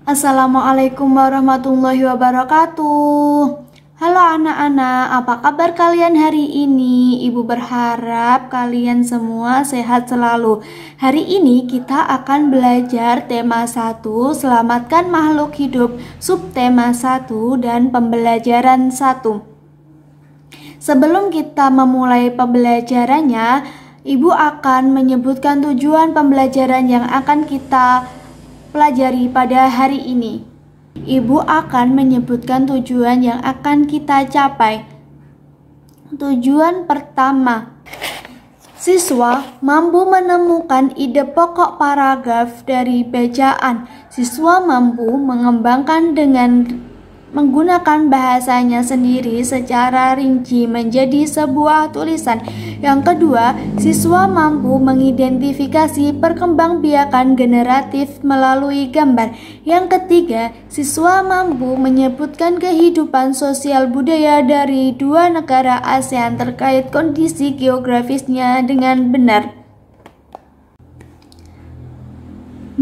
Assalamualaikum warahmatullahi wabarakatuh. Halo anak-anak, apa kabar kalian hari ini? Ibu berharap kalian semua sehat selalu. Hari ini kita akan belajar tema 1, selamatkan makhluk hidup, subtema 1 dan pembelajaran 1. Sebelum kita memulai pembelajarannya, Ibu akan menyebutkan tujuan pembelajaran yang akan kita pelajari pada hari ini. Ibu akan menyebutkan tujuan yang akan kita capai. Tujuan pertama, siswa mampu menemukan ide pokok paragraf dari bacaan. Siswa mampu mengembangkan dengan menggunakan bahasanya sendiri secara rinci menjadi sebuah tulisan. Yang kedua, siswa mampu mengidentifikasi perkembangbiakan generatif melalui gambar. Yang ketiga, siswa mampu menyebutkan kehidupan sosial budaya dari dua negara ASEAN terkait kondisi geografisnya dengan benar.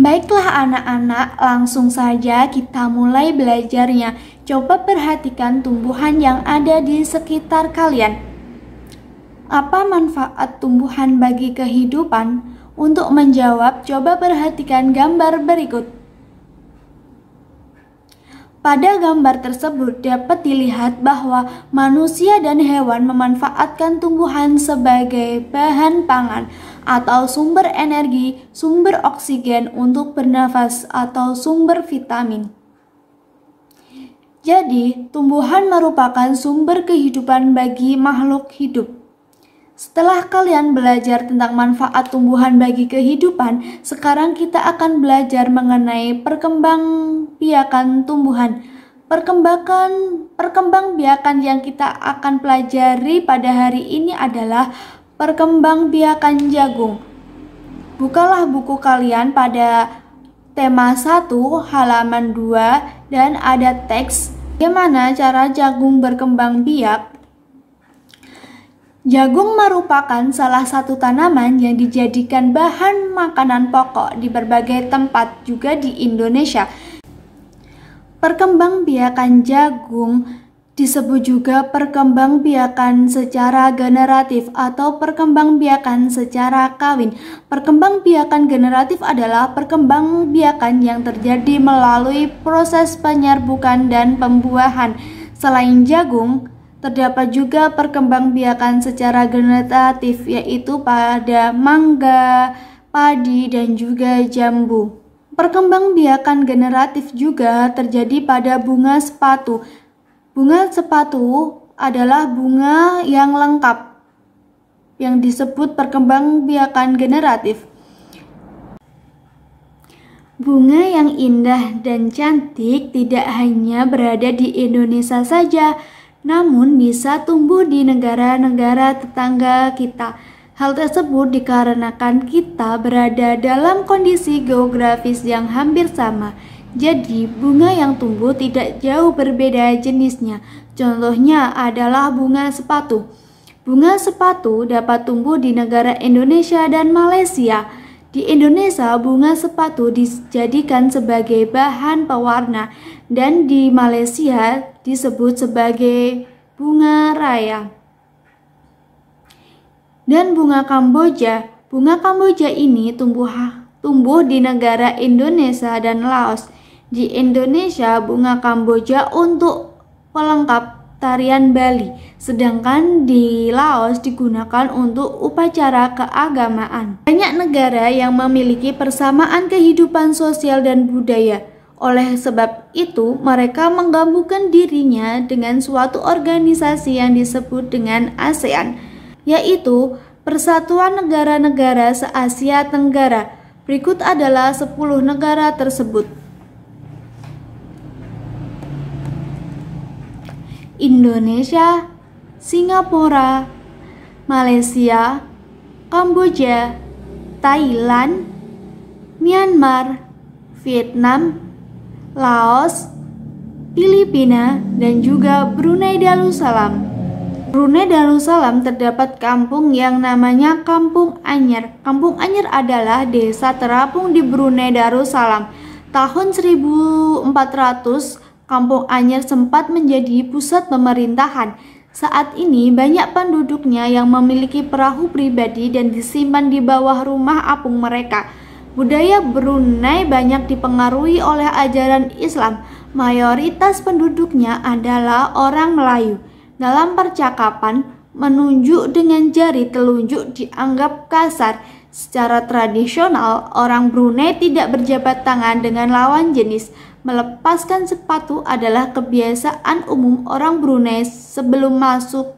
Baiklah anak-anak, langsung saja kita mulai belajarnya. Coba perhatikan tumbuhan yang ada di sekitar kalian. Apa manfaat tumbuhan bagi kehidupan? Untuk menjawab, coba perhatikan gambar berikut. Pada gambar tersebut dapat dilihat bahwa manusia dan hewan memanfaatkan tumbuhan sebagai bahan pangan atau sumber energi, sumber oksigen untuk bernafas atau sumber vitamin. Jadi, tumbuhan merupakan sumber kehidupan bagi makhluk hidup. Setelah kalian belajar tentang manfaat tumbuhan bagi kehidupan, sekarang kita akan belajar mengenai perkembangbiakan tumbuhan. Perkembangbiakan yang kita akan pelajari pada hari ini adalah perkembangbiakan jagung. Bukalah buku kalian pada tema 1 halaman 2 dan ada teks bagaimana cara jagung berkembang biak. Jagung merupakan salah satu tanaman yang dijadikan bahan makanan pokok di berbagai tempat juga di Indonesia. Perkembangbiakan jagung disebut juga perkembangbiakan secara generatif atau perkembangbiakan secara kawin. Perkembangbiakan generatif adalah perkembangbiakan yang terjadi melalui proses penyerbukan dan pembuahan. Selain jagung, terdapat juga perkembangbiakan secara generatif, yaitu pada mangga, padi, dan juga jambu. Perkembangbiakan generatif juga terjadi pada bunga sepatu. Bunga sepatu adalah bunga yang lengkap, yang disebut perkembangbiakan generatif. Bunga yang indah dan cantik tidak hanya berada di Indonesia saja, namun bisa tumbuh di negara-negara tetangga kita. Hal tersebut dikarenakan kita berada dalam kondisi geografis yang hampir sama. Jadi, bunga yang tumbuh tidak jauh berbeda jenisnya. Contohnya adalah bunga sepatu. Bunga sepatu dapat tumbuh di negara Indonesia dan Malaysia. Di Indonesia, bunga sepatu dijadikan sebagai bahan pewarna, dan di Malaysia disebut sebagai bunga raya. Dan bunga Kamboja. Bunga Kamboja ini tumbuh di negara Indonesia dan Laos. Di Indonesia, bunga Kamboja untuk pelengkap tarian Bali, sedangkan di Laos digunakan untuk upacara keagamaan. Banyak negara yang memiliki persamaan kehidupan sosial dan budaya. Oleh sebab itu, mereka menggabungkan dirinya dengan suatu organisasi yang disebut dengan ASEAN, yaitu Persatuan Negara-Negara se-Asia Tenggara. Berikut adalah 10 negara tersebut. Indonesia, Singapura, Malaysia, Kamboja, Thailand, Myanmar, Vietnam, Laos, Filipina, dan juga Brunei Darussalam. Brunei Darussalam terdapat kampung yang namanya Kampung Anyar. Kampung Anyar adalah desa terapung di Brunei Darussalam. Tahun 1400, Kampung Anyar sempat menjadi pusat pemerintahan. Saat ini banyak penduduknya yang memiliki perahu pribadi dan disimpan di bawah rumah apung mereka. Budaya Brunei banyak dipengaruhi oleh ajaran Islam. Mayoritas penduduknya adalah orang Melayu. Dalam percakapan, menunjuk dengan jari telunjuk dianggap kasar. Secara tradisional, orang Brunei tidak berjabat tangan dengan lawan jenis. Melepaskan sepatu adalah kebiasaan umum orang Brunei sebelum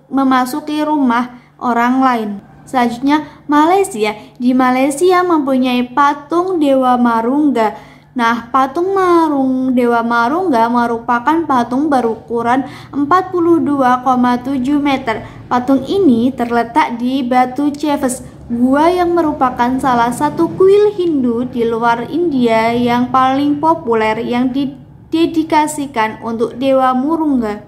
memasuki rumah orang lain. Selanjutnya, Malaysia. Di Malaysia mempunyai patung Dewa Marungga. Nah, patung Dewa Marungga merupakan patung berukuran 42,7 meter. Patung ini terletak di Batu Ceves, gua yang merupakan salah satu kuil Hindu di luar India yang paling populer yang didedikasikan untuk Dewa Marungga.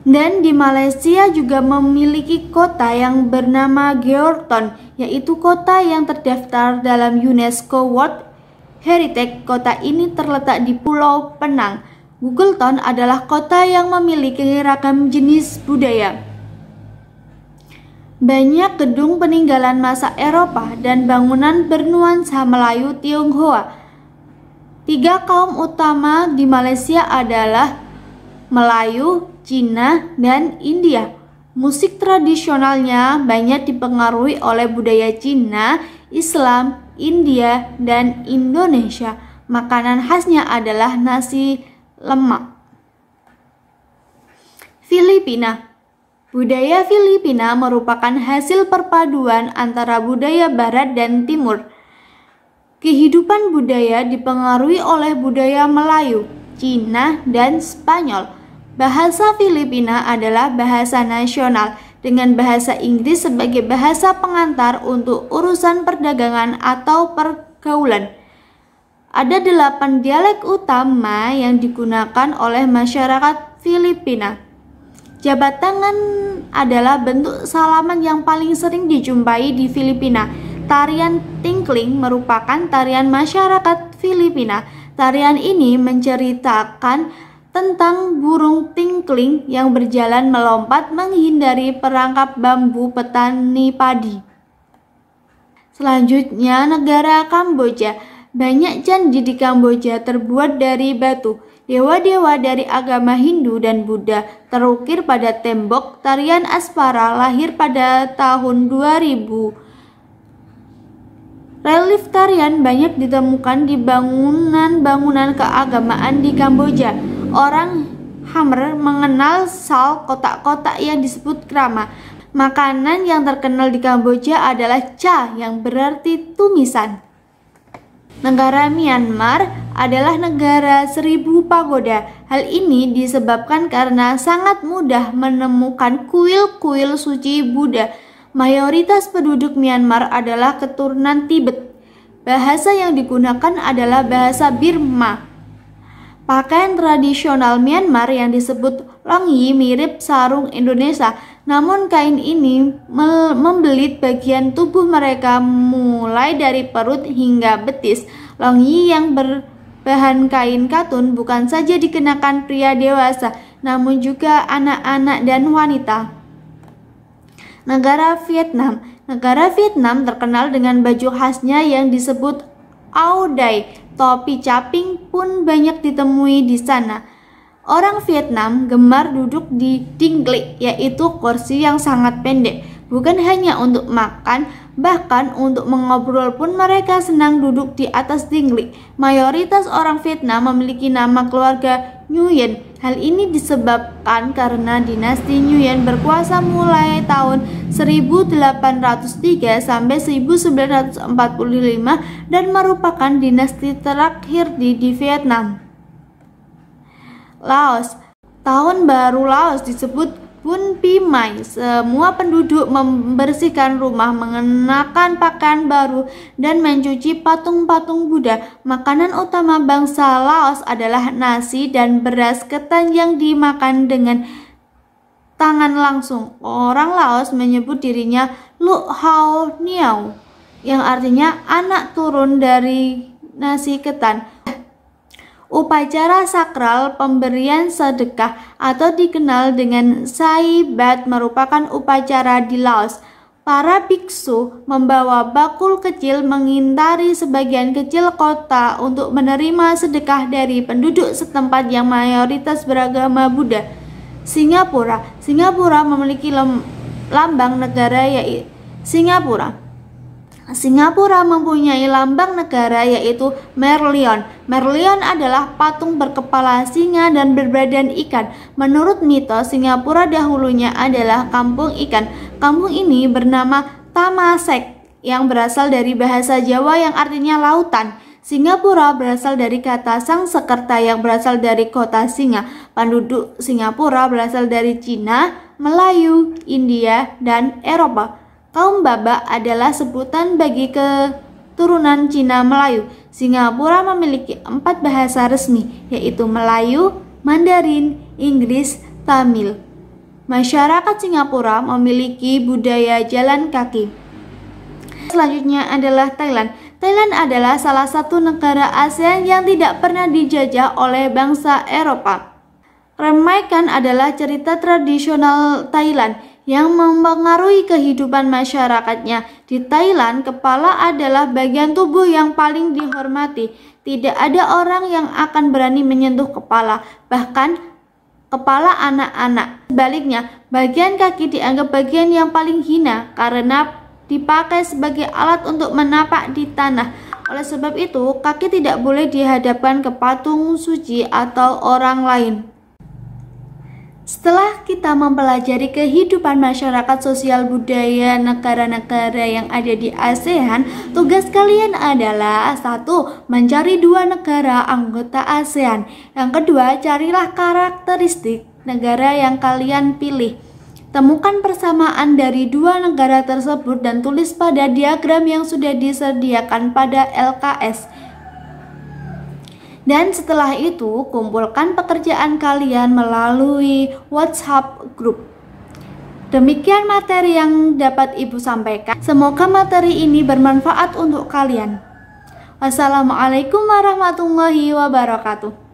Dan di Malaysia juga memiliki kota yang bernama Geraldton, yaitu kota yang terdaftar dalam UNESCO World Heritage. Kota ini terletak di Pulau Penang. Geraldton adalah kota yang memiliki ragam jenis budaya. Banyak gedung peninggalan masa Eropa dan bangunan bernuansa Melayu Tionghoa. 3 kaum utama di Malaysia adalah Melayu, Cina, dan India. Musik tradisionalnya banyak dipengaruhi oleh budaya Cina, Islam, India, dan Indonesia. Makanan khasnya adalah nasi lemak. Filipina. Budaya Filipina merupakan hasil perpaduan antara budaya barat dan timur. Kehidupan budaya dipengaruhi oleh budaya Melayu, Cina, dan Spanyol. Bahasa Filipina adalah bahasa nasional dengan bahasa Inggris sebagai bahasa pengantar untuk urusan perdagangan atau pergaulan. Ada 8 dialek utama yang digunakan oleh masyarakat Filipina. Jabat tangan adalah bentuk salaman yang paling sering dijumpai di Filipina. Tarian tingkling merupakan tarian masyarakat Filipina. Tarian ini menceritakan tentang burung tingkling yang berjalan melompat menghindari perangkap bambu petani padi. Selanjutnya, negara Kamboja. Banyak candi di Kamboja terbuat dari batu. Dewa-dewa dari agama Hindu dan Buddha terukir pada tembok. Tarian Aspara lahir pada tahun 2000. Relief tarian banyak ditemukan di bangunan-bangunan keagamaan di Kamboja. Orang Khmer mengenal sal kotak-kotak yang disebut krama. Makanan yang terkenal di Kamboja adalah cha yang berarti tumisan. Negara Myanmar adalah negara 1000 pagoda. Hal ini disebabkan karena sangat mudah menemukan kuil-kuil suci Buddha. Mayoritas penduduk Myanmar adalah keturunan Tibet. Bahasa yang digunakan adalah bahasa Burma. Pakaian tradisional Myanmar yang disebut longyi mirip sarung Indonesia, namun kain ini membelit bagian tubuh mereka mulai dari perut hingga betis. Longyi yang berbahan kain katun bukan saja dikenakan pria dewasa, namun juga anak-anak dan wanita. Negara Vietnam. Negara Vietnam terkenal dengan baju khasnya yang disebut Áo Dai. Topi caping pun banyak ditemui di sana. Orang Vietnam gemar duduk di dingli, yaitu kursi yang sangat pendek. Bukan hanya untuk makan, bahkan untuk mengobrol pun mereka senang duduk di atas dingli. Mayoritas orang Vietnam memiliki nama keluarga Nguyen. Hal ini disebabkan karena dinasti Nguyen berkuasa mulai tahun 1803 sampai 1945 dan merupakan dinasti terakhir di Vietnam. Laos. Tahun baru Laos disebut Bun Pi Mai. Semua penduduk membersihkan rumah, mengenakan pakaian baru, dan mencuci patung-patung Buddha. Makanan utama bangsa Laos adalah nasi dan beras ketan yang dimakan dengan tangan langsung. Orang Laos menyebut dirinya Luk Hau Niao, yang artinya anak turun dari nasi ketan. Upacara sakral pemberian sedekah atau dikenal dengan Sai Bat merupakan upacara di Laos. Para biksu membawa bakul kecil mengintari sebagian kecil kota untuk menerima sedekah dari penduduk setempat yang mayoritas beragama Buddha. Singapura memiliki lambang negara yaitu Singapura mempunyai lambang negara yaitu Merlion. Merlion adalah patung berkepala singa dan berbadan ikan. Menurut mitos, Singapura dahulunya adalah kampung ikan. Kampung ini bernama Tamasek yang berasal dari bahasa Jawa yang artinya lautan. Singapura berasal dari kata Sangsekerta yang berasal dari kota singa. Penduduk Singapura berasal dari Cina, Melayu, India, dan Eropa. Kaum Baba adalah sebutan bagi keturunan Cina Melayu. Singapura memiliki 4 bahasa resmi, yaitu Melayu, Mandarin, Inggris, Tamil. Masyarakat Singapura memiliki budaya jalan kaki. Selanjutnya adalah Thailand. Thailand adalah salah satu negara ASEAN yang tidak pernah dijajah oleh bangsa Eropa. Remaikan adalah cerita tradisional Thailand yang mempengaruhi kehidupan masyarakatnya. Di Thailand, kepala adalah bagian tubuh yang paling dihormati. Tidak ada orang yang akan berani menyentuh kepala, bahkan kepala anak-anak. Sebaliknya, bagian kaki dianggap bagian yang paling hina karena dipakai sebagai alat untuk menapak di tanah. Oleh sebab itu, kaki tidak boleh dihadapkan ke patung suci atau orang lain. Setelah kita mempelajari kehidupan masyarakat sosial budaya negara-negara yang ada di ASEAN, tugas kalian adalah 1. Mencari 2 negara anggota ASEAN. Yang kedua, carilah karakteristik negara yang kalian pilih. Temukan persamaan dari 2 negara tersebut dan tulis pada diagram yang sudah disediakan pada LKS. Dan setelah itu, kumpulkan pekerjaan kalian melalui WhatsApp group. Demikian materi yang dapat Ibu sampaikan. Semoga materi ini bermanfaat untuk kalian. Wassalamualaikum warahmatullahi wabarakatuh.